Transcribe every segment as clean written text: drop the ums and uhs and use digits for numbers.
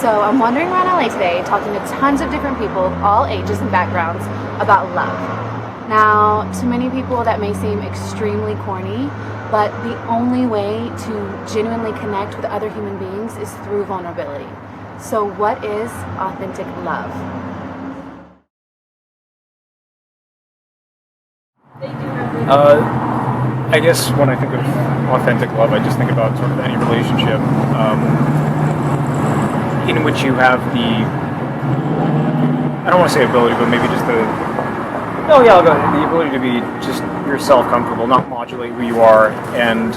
So I'm wandering around LA today talking to tons of different people, all ages and backgrounds, about love. Now, to many people that may seem extremely corny, but the only way to genuinely connect with other human beings is through vulnerability. So what is authentic love? I guess when I think of authentic love, I just think about sort of any relationship in which you have I don't want to say ability, but maybe just the ability to be just yourself comfortable, not modulate who you are, and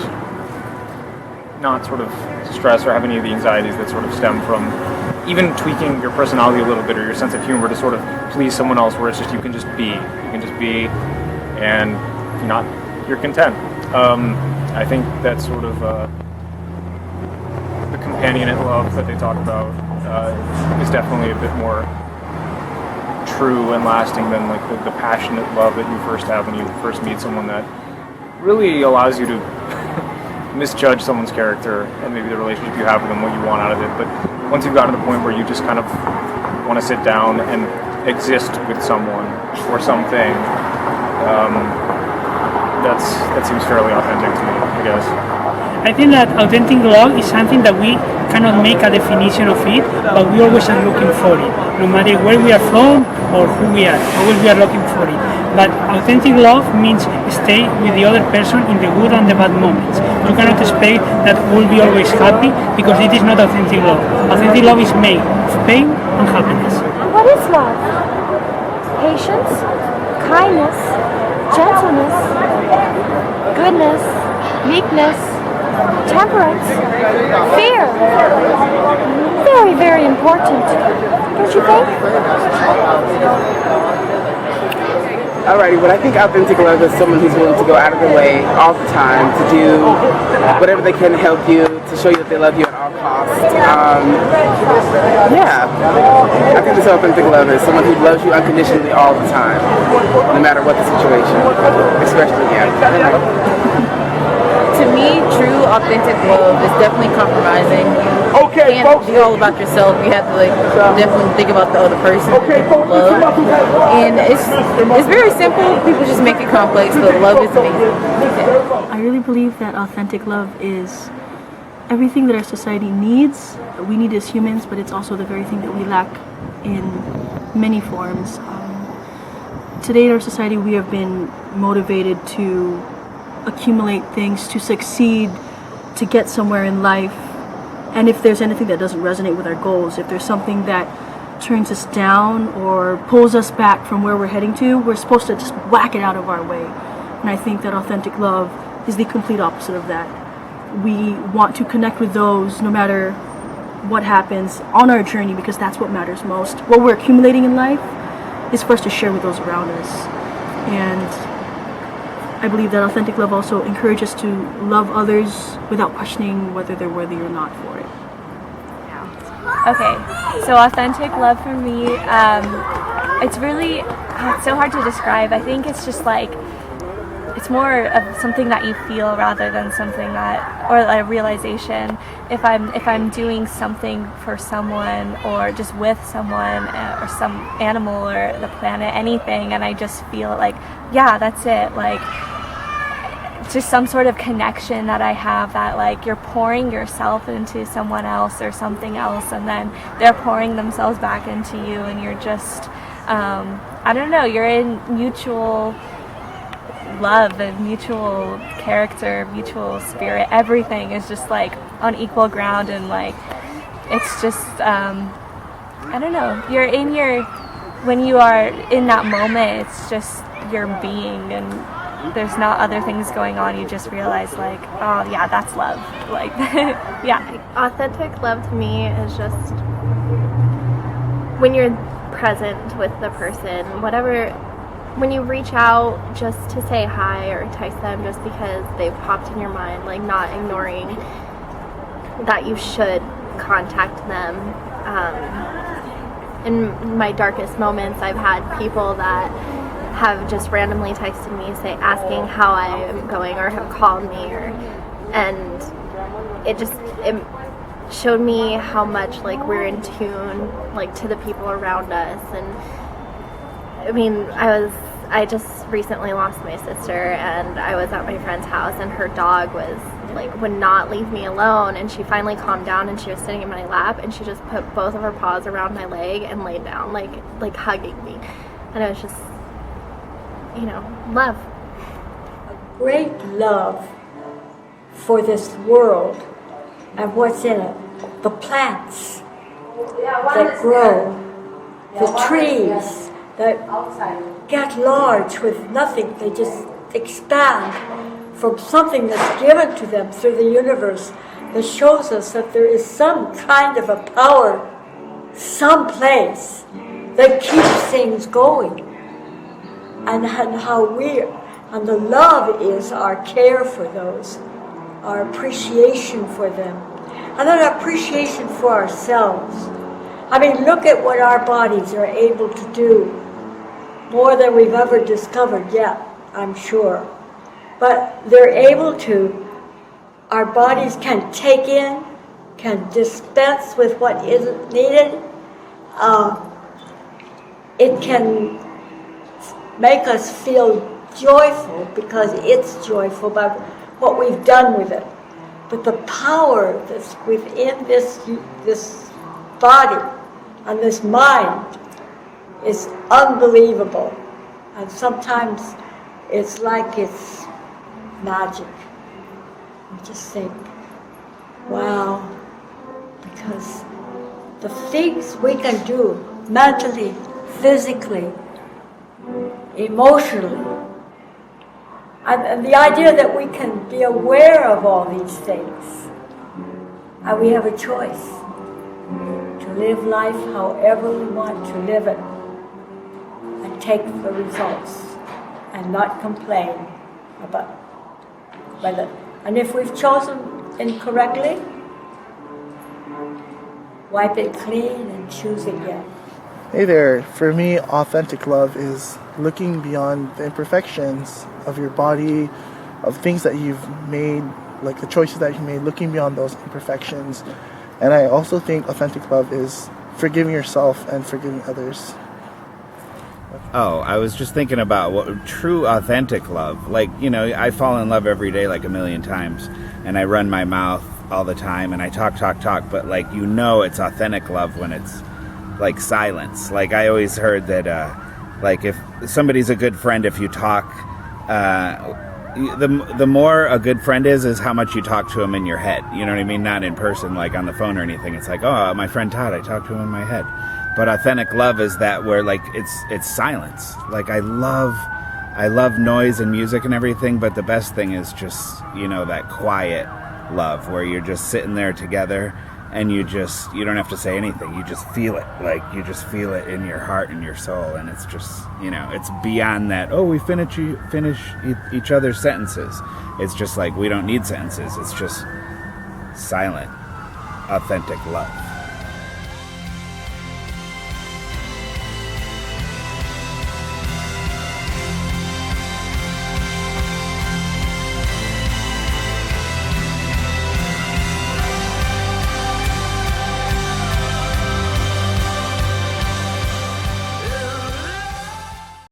not sort of stress or have any of the anxieties that sort of stem from even tweaking your personality a little bit or your sense of humor to sort of please someone else, where it's just you can just be, and you're content. I think that's sort of the companionate love that they talk about is definitely a bit more true and lasting than like the passionate love that you first have when you first meet someone that really allows you to misjudge someone's character and maybe the relationship you have with them, what you want out of it. But once you've gotten to the point where you just kind of want to sit down and exist with someone or something, that seems fairly authentic to me, I guess. I think that authentic love is something that we cannot make a definition of it, but we always are looking for it. No matter where we are from or who we are, always we are looking for it. But authentic love means stay with the other person in the good and the bad moments. You cannot expect that we'll be always happy, because it is not authentic love. Authentic love is made of pain and happiness. What is love? Patience, kindness, gentleness, goodness, meekness, temperance, fear. Very, very important. Don't you think? Alrighty, what I think authentic love is someone who's willing to go out of their way all the time to do whatever they can to help you, to show you that they love you at all costs. I think this authentic love is someone who loves you unconditionally all the time, no matter what the situation, especially To me, true authentic love is definitely compromising. You can't be all about yourself. You have to definitely think about the other person that you love. And it's very simple. People just make it complex, but love is amazing. I really believe that authentic love is everything that our society needs. We need as humans, but it's also the very thing that we lack in many forms. Today in our society, we have been motivated to accumulate things, to succeed, to get somewhere in life. And if there's anything that doesn't resonate with our goals, if there's something that turns us down or pulls us back from where we're heading to, we're supposed to just whack it out of our way. And I think that authentic love is the complete opposite of that. We want to connect with those no matter what happens on our journey, because that's what matters most. What we're accumulating in life is for us to share with those around us. And I believe that authentic love also encourages us to love others without questioning whether they're worthy or not for it. Okay, so authentic love for me, it's so hard to describe. I think it's just it's more of something that you feel rather than something or a realization. If I'm doing something for someone or just with someone or some animal or the planet, anything, and I just feel that's it, just some sort of connection that I have, that you're pouring yourself into someone else or something else, and then they're pouring themselves back into you, and you're just you're in mutual love and mutual character, mutual spirit. Everything is just on equal ground, and it's just you're in when you are in that moment, it's just your being, and there's not other things going on. You just realize oh yeah, that's love. Yeah. Authentic love to me is just when you're present with the person, when you reach out just to say hi or text them just because they've popped in your mind, not ignoring that you should contact them. In my darkest moments, I've had people that have just randomly texted me asking how I am going, or have called me, and it showed me how much like we're in tune like to the people around us. And I mean, I just recently lost my sister, and I was at my friend's house, and her dog would not leave me alone, and she finally calmed down, and she was sitting in my lap, and she just put both of her paws around my leg and laid down like hugging me. And it was just, love. Great love for this world and what's in it. The plants that grow, the trees that get large with nothing. They just expand from something that's given to them through the universe that shows us that there is some kind of a power someplace that keeps things going. And and the love is our care for those, our appreciation for them, and then appreciation for ourselves. I mean, look at what our bodies are able to do, more than we've ever discovered yet, I'm sure. But they're able to, our bodies can take in, can dispense with what isn't needed. It can make us feel joyful because it's joyful by what we've done with it. But the power that's within this body and this mind is unbelievable. And sometimes it's like it's magic. You just think, wow, because the things we can do mentally, physically, emotionally, and the idea that we can be aware of all these things, and we have a choice to live life however we want to live it, and take the results, and not complain about it. And if we've chosen incorrectly, wipe it clean and choose again. Hey there, for me, authentic love is looking beyond the imperfections of your body, of things that you've made, like the choices that you made, looking beyond those imperfections. And I also think authentic love is forgiving yourself and forgiving others. Oh, I was just thinking about what true authentic love. Like, I fall in love every day like a million times, and I run my mouth all the time, and I talk, but it's authentic love when it's like silence. Like, I always heard that like if somebody's a good friend, if you talk, the more a good friend is how much you talk to him in your head. You know what I mean? Not in person, like on the phone or anything. It's like, oh, my friend Todd, I talk to him in my head. But authentic love is that where like it's silence. Like I love noise and music and everything, but the best thing is just, that quiet love where you're just sitting there together and you don't have to say anything. You just feel it. Like you just feel it in your heart and your soul. And it's just, it's beyond that, oh, we finish each other's sentences. It's just like we don't need sentences. It's just silent, authentic love.